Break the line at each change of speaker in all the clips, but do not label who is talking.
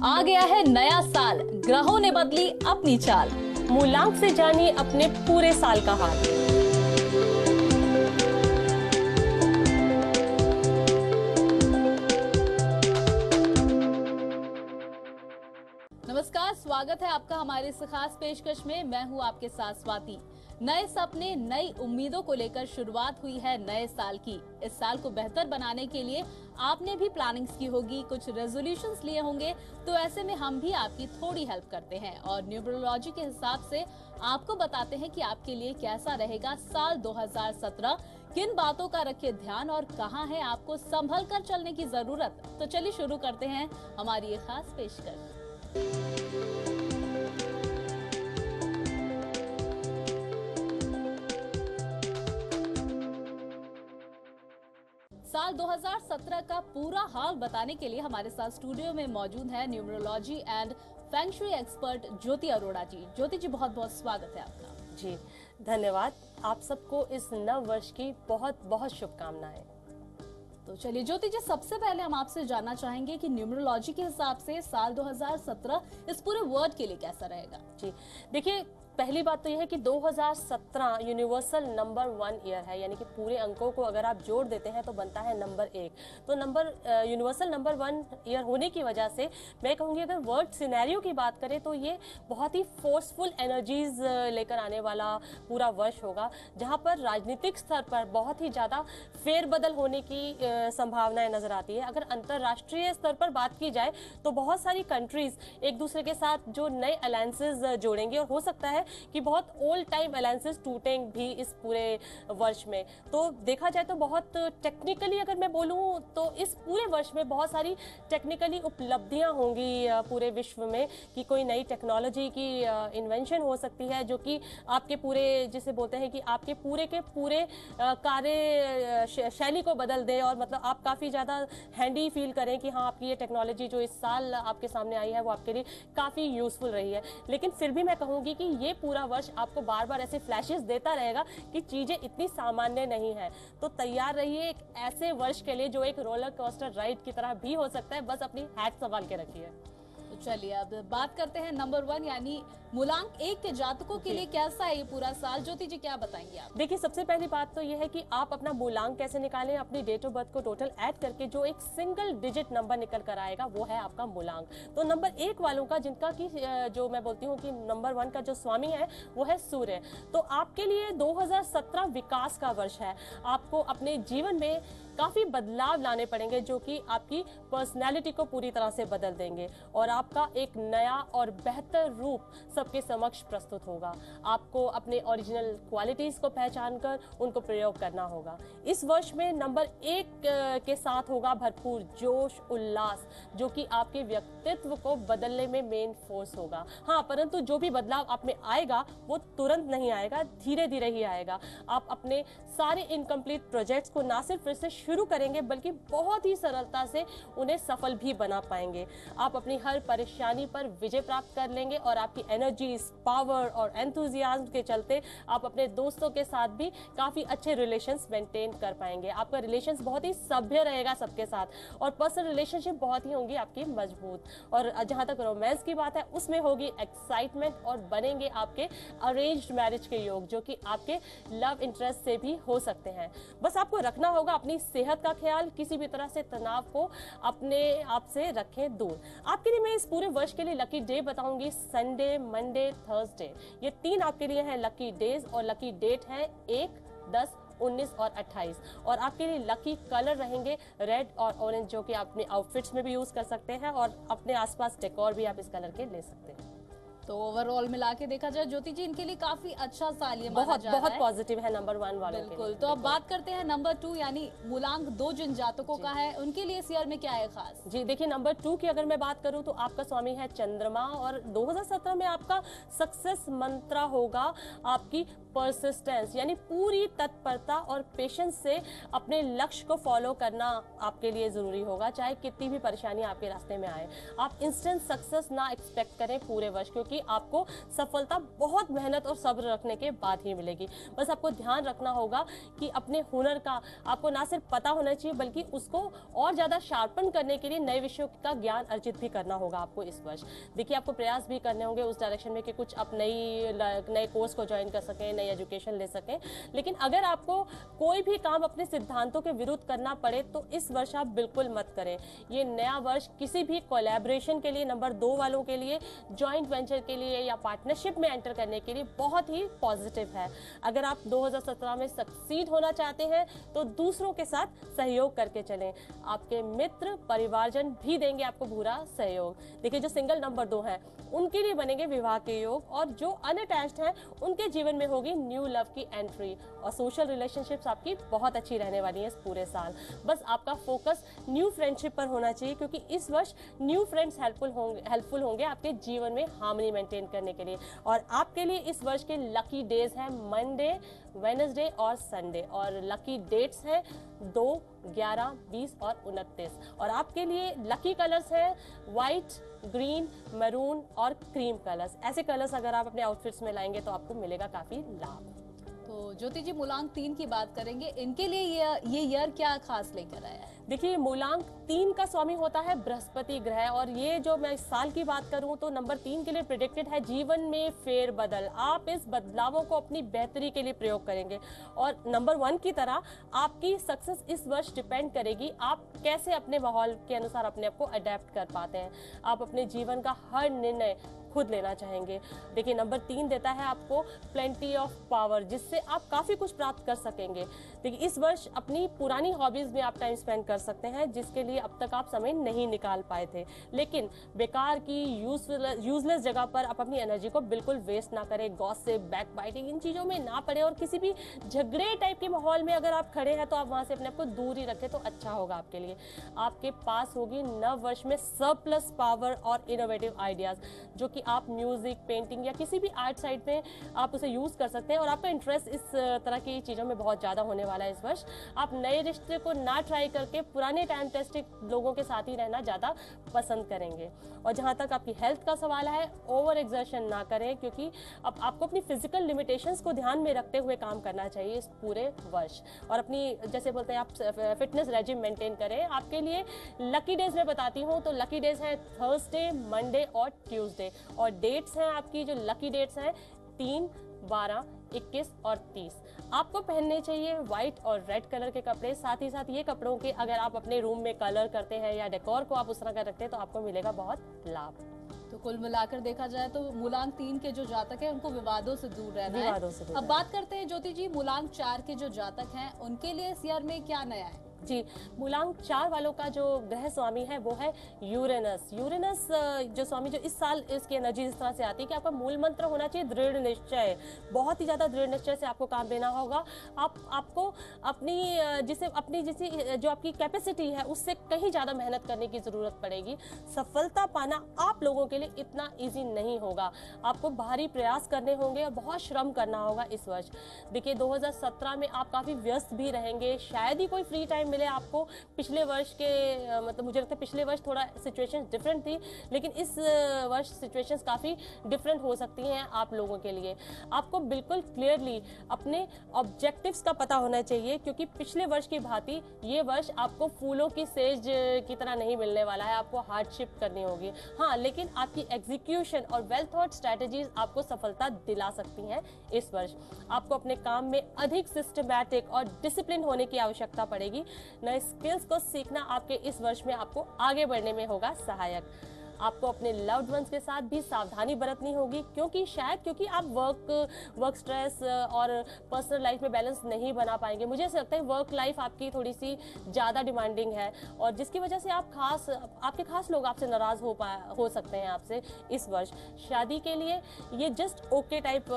आ गया है नया साल, ग्रहों ने बदली अपनी चाल।
मूलांक से जानिए अपने पूरे साल का हाल।
नमस्कार, स्वागत है आपका हमारे इस खास पेशकश में। मैं हूं आपके साथ स्वाति। नए सपने, नई उम्मीदों को लेकर शुरुआत हुई है नए साल की। इस साल को बेहतर बनाने के लिए आपने भी प्लानिंग्स की होगी, कुछ रेजोल्यूशंस लिए होंगे, तो ऐसे में हम भी आपकी थोड़ी हेल्प करते हैं और न्यूमरोलॉजी के हिसाब से आपको बताते हैं कि आपके लिए कैसा रहेगा साल 2017, किन बातों का रखिए ध्यान और कहां है आपको संभल कर चलने की जरूरत। तो चलिए शुरू करते हैं हमारी ये खास पेशकश। साल 2017 का पूरा हाल बताने के लिए हमारे साथ स्टूडियो में मौजूद है numerology and feng shui expert Jyoti Arora ji. Jyoti ji, बहुत बहुत स्वागत है आपका।
जी धन्यवाद। आप सबको इस नव वर्ष की बहुत बहुत शुभकामनाएं।
तो चलिए ज्योति जी, सबसे पहले हम आपसे जानना चाहेंगे कि न्यूमरोलॉजी के हिसाब से साल 2017 इस पूरे वर्ल्ड के लिए कैसा रहेगा।
जी देखिए, पहली बात तो यह है कि 2017 यूनिवर्सल नंबर 1 ईयर है, यानी कि पूरे अंकों को अगर आप जोड़ देते हैं तो बनता है नंबर 1। तो यूनिवर्सल नंबर 1 ईयर होने की वजह से मैं कहूँगी, अगर वर्ल्ड सिनेरियो की बात करें तो ये बहुत ही फोर्सफुल एनर्जीज लेकर आने वाला पूरा वर्ष होगा, जहाँ पर राजनीतिक स्तर पर बहुत ही ज़्यादा फेरबदल होने की संभावनाएं नजर आती है। अगर अंतर्राष्ट्रीय स्तर पर बात की जाए तो बहुत सारी कंट्रीज एक दूसरे के साथ जो नए अलायंसेज जोड़ेंगे, और हो सकता है कि बहुत ओल्ड टाइम अलायंसेस टूटेंगे भी इस पूरे वर्ष में। तो देखा जाए तो बहुत टेक्निकली अगर मैं बोलूं तो इस पूरे वर्ष में बहुत सारी टेक्निकली उपलब्धियां होंगी पूरे विश्व में, कि कोई नई टेक्नोलॉजी की इन्वेंशन हो सकती है जो कि आपके पूरे, जिसे बोलते हैं कि आपके पूरे के पूरे कार्य शैली को बदल दे, और मतलब आप काफ़ी ज़्यादा हैंडी फील करें कि हाँ, आपकी ये टेक्नोलॉजी जो इस साल आपके सामने आई है वो आपके लिए काफ़ी यूजफुल रही है। लेकिन फिर भी मैं कहूँगी कि ये पूरा वर्ष आपको बार बार ऐसे फ्लैशेस देता रहेगा कि चीज़ें इतनी सामान्य नहीं है। तो तैयार रहिए एक ऐसे वर्ष के लिए जो एक रोलर कोस्टर राइड की तरह भी हो सकता है। बस अपनी हैट संभाल के रखिए।
तो चलिए अब बात करते हैं नंबर 1 यानी मूलांक 1 के जातकों के लिए कैसा है ये पूरा साल। ज्योति जी, क्या बताएंगे आप?
देखिए, सबसे पहली बात तो ये है कि आप अपना मूलांक कैसे निकालें। अपनी डेट ऑफ बर्थ को टोटल ऐड करके जो एक सिंगल डिजिट नंबर निकल कर आएगा वो है आपका मूलांक। तो नंबर 1 वालों का, जिनका कि जो मैं बोलती हूँ कि नंबर 1 का जो स्वामी है वो है सूर्य। तो आपके लिए 2017 विकास का वर्ष है। आपको अपने जीवन में काफ़ी बदलाव लाने पड़ेंगे जो कि आपकी पर्सनैलिटी को पूरी तरह से बदल देंगे, और आपका एक नया और बेहतर रूप सबके समक्ष प्रस्तुत होगा। आपको अपने ओरिजिनल क्वालिटीज़ को पहचान कर उनको प्रयोग करना होगा। इस वर्ष में नंबर 1 के साथ होगा भरपूर जोश उल्लास, जो कि आपके व्यक्तित्व को बदलने में मेन फोर्स होगा। हाँ, परंतु जो भी बदलाव आप में आएगा वो तुरंत नहीं आएगा, धीरे धीरे ही आएगा। आप अपने सारे इनकम्प्लीट प्रोजेक्ट्स को ना सिर्फ फिर से शुरू करेंगे बल्कि बहुत ही सरलता से उन्हें सफल भी बना पाएंगे। आप अपनी हर परेशानी पर विजय प्राप्त कर लेंगे, और आपकी एनर्जी, पावर और एंथुजियाज्म के चलते आप अपने दोस्तों के साथ भी काफ़ी अच्छे रिलेशंस मेंटेन कर पाएंगे। आपका रिलेशंस बहुत ही सभ्य रहेगा सबके साथ, और पर्सनल रिलेशनशिप बहुत ही होंगी आपकी मजबूत। और जहाँ तक रोमांस की बात है उसमें होगी एक्साइटमेंट, और बनेंगे आपके अरेंज्ड मैरिज के योग जो कि आपके लव इंटरेस्ट से भी हो सकते हैं। बस आपको रखना होगा अपनी सेहत का ख्याल, किसी भी तरह से तनाव को अपने आप से रखें दूर। आपके लिए मैं इस पूरे वर्ष के लिए लकी डे बताऊंगी संडे, मंडे, थर्सडे। ये 3 आपके लिए हैं लकी डेज, और लकी डेट है 1, 10, 19 और 28। और आपके लिए लकी कलर रहेंगे रेड और ऑरेंज, जो कि आप अपने आउटफिट्स में भी यूज कर सकते हैं, और अपने आसपास डेकोर भी आप इस कलर के ले सकते हैं।
तो ओवरऑल मिला के देखा जाए ज्योति जी, इनके लिए काफी अच्छा साल ये माना
बहुत
जा रहा
बहुत
है।
पॉजिटिव है नंबर 1 वालों के लिए।
बिल्कुल। तो अब बात करते हैं नंबर 2 यानी मूलांक 2 जिन जातकों का है, उनके लिए इस ईयर में क्या है खास?
जी देखिए, नंबर 2 की अगर मैं बात करूं तो आपका स्वामी है चंद्रमा, और 2017 में आपका सक्सेस मंत्र होगा आपकी परसिस्टेंस, यानी पूरी तत्परता और पेशेंस से अपने लक्ष्य को फॉलो करना आपके लिए जरूरी होगा, चाहे कितनी भी परेशानी आपके रास्ते में आए। आप इंस्टेंट सक्सेस ना एक्सपेक्ट करें पूरे वर्ष, क्योंकि कि आपको सफलता बहुत मेहनत और सब्र रखने के बाद ही मिलेगी। बस आपको ध्यान रखना होगा कि अपने हुनर का आपको ना सिर्फ पता होना चाहिए बल्कि उसको और ज़्यादा शार्पन करने के लिए नए विषयों का ज्ञान अर्जित भी करना होगा आपको इस वर्ष। देखिए, आपको प्रयास भी करने होंगे उस डायरेक्शन में कि कुछ आप नए कोर्स को ज्वाइन कर सकें, नई एजुकेशन ले सकें। लेकिन अगर आपको कोई भी काम अपने सिद्धांतों के विरुद्ध करना पड़े तो इस वर्ष आप बिल्कुल मत करें। ये नया वर्ष किसी भी कोलैबोरेशन के लिए, नंबर 2 वालों के लिए, जॉइंट वेंचर के लिए या पार्टनरशिप में एंटर करने के लिए बहुत ही पॉजिटिव है। अगर आप 2017 में सक्सीड होना चाहते हैं तो दूसरों के साथ सहयोग करके चलें। आपके मित्र परिवारजन भी देंगे आपको पूरा सहयोग। देखिए, जो सिंगल नंबर 2 हैं उनके लिए बनेंगे विवाह के योग, और जो अनअटैच्ड हैं उनके जीवन में होगी न्यू लव की एंट्री, और सोशल रिलेशनशिप्स आपकी बहुत अच्छी रहने वाली है इस पूरे साल। बस आपका फोकस न्यू फ्रेंडशिप पर होना चाहिए, क्योंकि इस वर्ष न्यू फ्रेंड्स हेल्पफुल होंगे आपके जीवन में हार्मनी मेंटेन करने के लिए। और आपके लिए इस वर्ष के लकी डेज हैं मंडे, वेडनेसडे और संडे, और लकी डेट्स हैं 2, 11, 20 और 29। और आपके लिए लकी कलर्स हैं व्हाइट, ग्रीन, मैरून और क्रीम कलर्स। ऐसे कलर्स अगर आप अपने आउटफिट्स में लाएंगे तो आपको मिलेगा काफी लाभ।
तो ज्योति जी, मूलांक 3 की बात करेंगे, इनके लिए ये ईयर क्या खास लेकर आया है?
देखिए, मूलांक 3 का स्वामी होता है बृहस्पति ग्रह, और ये जो मैं इस साल की बात करूं तो नंबर 3 के लिए प्रेडिक्टेड है जीवन में फेरबदल। आप इस बदलावों को अपनी बेहतरी के लिए प्रयोग करेंगे, और नंबर 1 की तरह आपकी सक्सेस इस वर्ष डिपेंड करेगी आप कैसे अपने माहौल के अनुसार अपने आप को अडेप्ट कर पाते हैं। आप अपने जीवन का हर निर्णय खुद लेना चाहेंगे। देखिए, नंबर 3 देता है आपको प्लेंटी ऑफ पावर, जिससे आप काफ़ी कुछ प्राप्त कर सकेंगे। देखिए, इस वर्ष अपनी पुरानी हॉबीज़ में आप टाइम स्पेंड कर सकते हैं, जिसके लिए अब तक आप समय नहीं निकाल पाए थे। लेकिन बेकार की यूजलेस जगह पर आप अपनी एनर्जी को बिल्कुल वेस्ट ना करें। गॉसिप, बैकबाइटिंग, इन चीज़ों में ना पड़े, और किसी भी झगड़े टाइप के माहौल में अगर आप खड़े हैं तो आप वहाँ से अपने आप को दूर ही रखें तो अच्छा होगा आपके लिए। आपके पास होगी नव वर्ष में सरप्लस पावर और इनोवेटिव आइडियाज़, जो कि आप म्यूजिक, पेंटिंग या किसी भी आर्ट साइड में आप उसे यूज कर सकते हैं, और आपका इंटरेस्ट इस तरह की चीज़ों में बहुत ज़्यादा होने वाला है इस वर्ष। आप नए रिश्ते को ना ट्राई करके पुराने टाइम टेस्टिक लोगों के साथ ही रहना ज़्यादा पसंद करेंगे। और जहाँ तक आपकी हेल्थ का सवाल है, ओवर एग्जर्शन ना करें, क्योंकि अब आपको अपनी फिजिकल लिमिटेशंस को ध्यान में रखते हुए काम करना चाहिए इस पूरे वर्ष। और अपनी, जैसे बोलते हैं, आप फिटनेस रेजिम मेंटेन करें। आपके लिए लकी डेज मैं बताती हूँ, तो लकी डेज हैं थर्सडे, मंडे और ट्यूसडे, और डेट्स हैं आपकी जो लकी डेट्स हैं 3, 12, 21 और 30। आपको पहनने चाहिए व्हाइट और रेड कलर के कपड़े। साथ ही साथ ये कपड़ों के अगर आप अपने रूम में कलर करते हैं या डेकोर को आप उस तरह का रखते हैं तो आपको मिलेगा बहुत लाभ।
तो कुल मिलाकर देखा जाए तो मूलांक 3 के जो जातक हैं उनको विवादों से दूर रहना है। अब बात करते हैं ज्योति जी, मूलांक 4 के जो जातक हैं उनके लिए इस ईयर में क्या नया है?
जी, मूलांक 4 वालों का जो ग्रह स्वामी है वो है यूरेनस। यूरेनस जो स्वामी, जो इस साल इसकी एनर्जी इस तरह से आती है कि आपका मूल मंत्र होना चाहिए दृढ़ निश्चय। बहुत ही ज़्यादा दृढ़ निश्चय से आपको काम लेना होगा। आपको अपनी जो आपकी कैपेसिटी है उससे कहीं ज़्यादा मेहनत करने की ज़रूरत पड़ेगी। सफलता पाना आप लोगों के लिए इतना ईजी नहीं होगा। आपको भारी प्रयास करने होंगे और बहुत श्रम करना होगा इस वर्ष। देखिए, 2017 में आप काफ़ी व्यस्त भी रहेंगे, शायद ही कोई फ्री टाइम मिले आपको। पिछले वर्ष के मतलब मुझे लगता है पिछले वर्ष थोड़ा सिचुएशन डिफरेंट थी, लेकिन इस वर्ष सिचुएशंस काफ़ी डिफरेंट हो सकती हैं आप लोगों के लिए। आपको बिल्कुल क्लियरली अपने ऑब्जेक्टिव्स का पता होना चाहिए, क्योंकि पिछले वर्ष की भांति ये वर्ष आपको फूलों की सेज की तरह नहीं मिलने वाला है। आपको हार्डशिप करनी होगी, हाँ, लेकिन आपकी एग्जीक्यूशन और वेल थॉट स्ट्रैटेजीज आपको सफलता दिला सकती हैं इस वर्ष। आपको अपने काम में अधिक सिस्टमैटिक और डिसिप्लिन होने की आवश्यकता पड़ेगी। नए स्किल्स को सीखना आपके इस वर्ष में आपको आगे बढ़ने में होगा सहायक। आपको अपने लव्ड वंस के साथ भी सावधानी बरतनी होगी, क्योंकि आप वर्क स्ट्रेस और पर्सनल लाइफ में बैलेंस नहीं बना पाएंगे। मुझे ऐसा लगता है वर्क लाइफ आपकी थोड़ी सी ज़्यादा डिमांडिंग है, और जिसकी वजह से आपके खास लोग आपसे नाराज़ हो सकते हैं आपसे इस वर्ष। शादी के लिए ये जस्ट ओके टाइप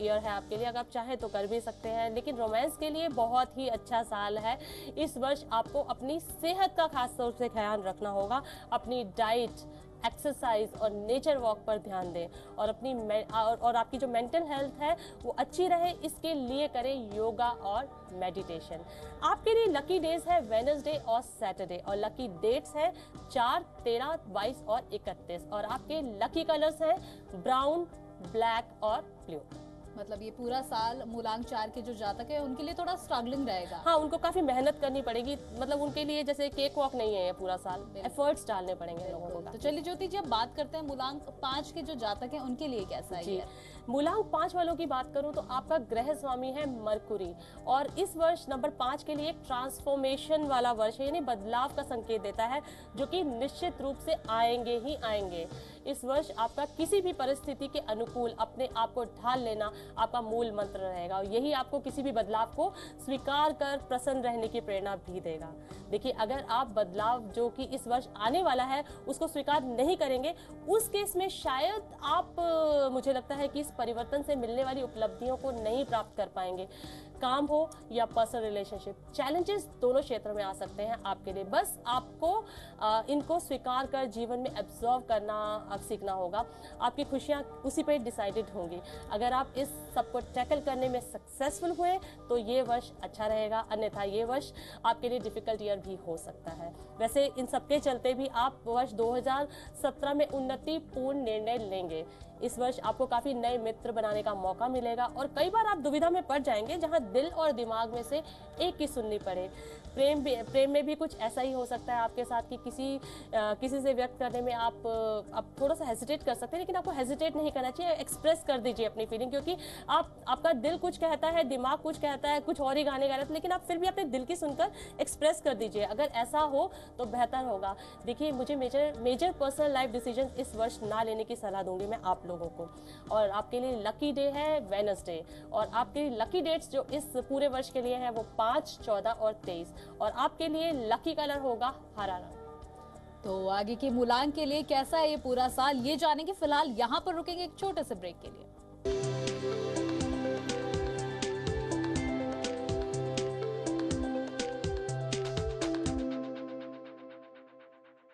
ईयर है आपके लिए, अगर आप चाहें तो कर भी सकते हैं, लेकिन रोमांस के लिए बहुत ही अच्छा साल है इस वर्ष। आपको अपनी सेहत का खास तौर से ख्याल रखना होगा। अपनी डाइट, एक्सरसाइज और नेचर वॉक पर ध्यान दें और और आपकी जो मेंटल हेल्थ है वो अच्छी रहे, इसके लिए करें योगा और मेडिटेशन। आपके लिए लकी डेज है वेडनेसडे और सैटरडे और लकी डेट्स है 4, 13, 22 और 31 और आपके लकी कलर्स हैं ब्राउन, ब्लैक और ब्लू।
मतलब ये पूरा साल मूलांक 4 के जो जातक है उनके लिए थोड़ा स्ट्रगलिंग रहेगा।
हाँ, उनको काफी मेहनत करनी पड़ेगी, मतलब उनके लिए जैसे केक वॉक नहीं है ये पूरा साल, एफर्ट्स डालने पड़ेंगे लोगों को।
तो चलिए ज्योति जी, अब बात करते हैं मूलांक 5 के जो जातक हैं उनके लिए कैसा है।
मूलांक 5 वालों की बात करूं तो आपका ग्रह स्वामी है मरकुरी और इस वर्ष नंबर 5 के लिए एक ट्रांसफॉर्मेशन वाला वर्ष है, यानी बदलाव का संकेत देता है जो कि निश्चित रूप से आएंगे ही आएंगे। इस वर्ष आपका किसी भी परिस्थिति के अनुकूल अपने आप को ढाल लेना आपका मूल मंत्र रहेगा और यही आपको किसी भी बदलाव को स्वीकार कर प्रसन्न रहने की प्रेरणा भी देगा। देखिए, अगर आप बदलाव जो कि इस वर्ष आने वाला है उसको स्वीकार नहीं करेंगे, उस केस में शायद आप मुझे लगता है कि इस परिवर्तन से मिलने वाली उपलब्धियों को नहीं प्राप्त कर पाएंगे। काम हो या पर्सनल रिलेशनशिप, चैलेंजेस दोनों क्षेत्रों में आ सकते हैं आपके लिए। बस आपको इनको स्वीकार कर जीवन में एब्जॉर्व करना अब सीखना होगा। आपकी खुशियाँ उसी पे डिसाइडेड होंगी। अगर आप इस सबको टैकल करने में सक्सेसफुल हुए तो ये वर्ष अच्छा रहेगा, अन्यथा ये वर्ष आपके लिए डिफिकल्ट ईयर भी हो सकता है। वैसे इन सबके चलते भी आप वर्ष 2017 में उन्नति पूर्ण निर्णय लेंगे। इस वर्ष आपको काफी नए मित्र बनाने का मौका मिलेगा और कई बार आप दुविधा में पड़ जाएंगे जहां दिल और दिमाग में से एक की सुननी पड़े। प्रेम में भी कुछ ऐसा ही हो सकता है आपके साथ कि किसी से व्यक्त करने में आप थोड़ा सा हेजिटेट कर सकते हैं, लेकिन आपको हेजिटेट नहीं करना चाहिए। एक्सप्रेस कर दीजिए अपनी फीलिंग, क्योंकि आपका दिल कुछ कहता है, दिमाग कुछ कहता है, कुछ और ही गाने गा रहे हैं, लेकिन आप फिर भी अपने दिल की सुनकर एक्सप्रेस कर दीजिए। अगर ऐसा हो तो बेहतर होगा। देखिए, मुझे मेजर पर्सनल लाइफ डिसीजन इस वर्ष ना लेने की सलाह दूंगी मैं आप लोगों को। और आपके लिए लकी डे है वेडनेसडे और आपके लकी डेट्स जो इस पूरे वर्ष के लिए है वो 5, 14 और 23 और आपके लिए लकी कलर होगा हरा रंग।
तो आगे के मूलांक के लिए कैसा है ये पूरा साल, ये जानेंगे। फिलहाल यहाँ पर रुकेंगे एक छोटे से ब्रेक के लिए।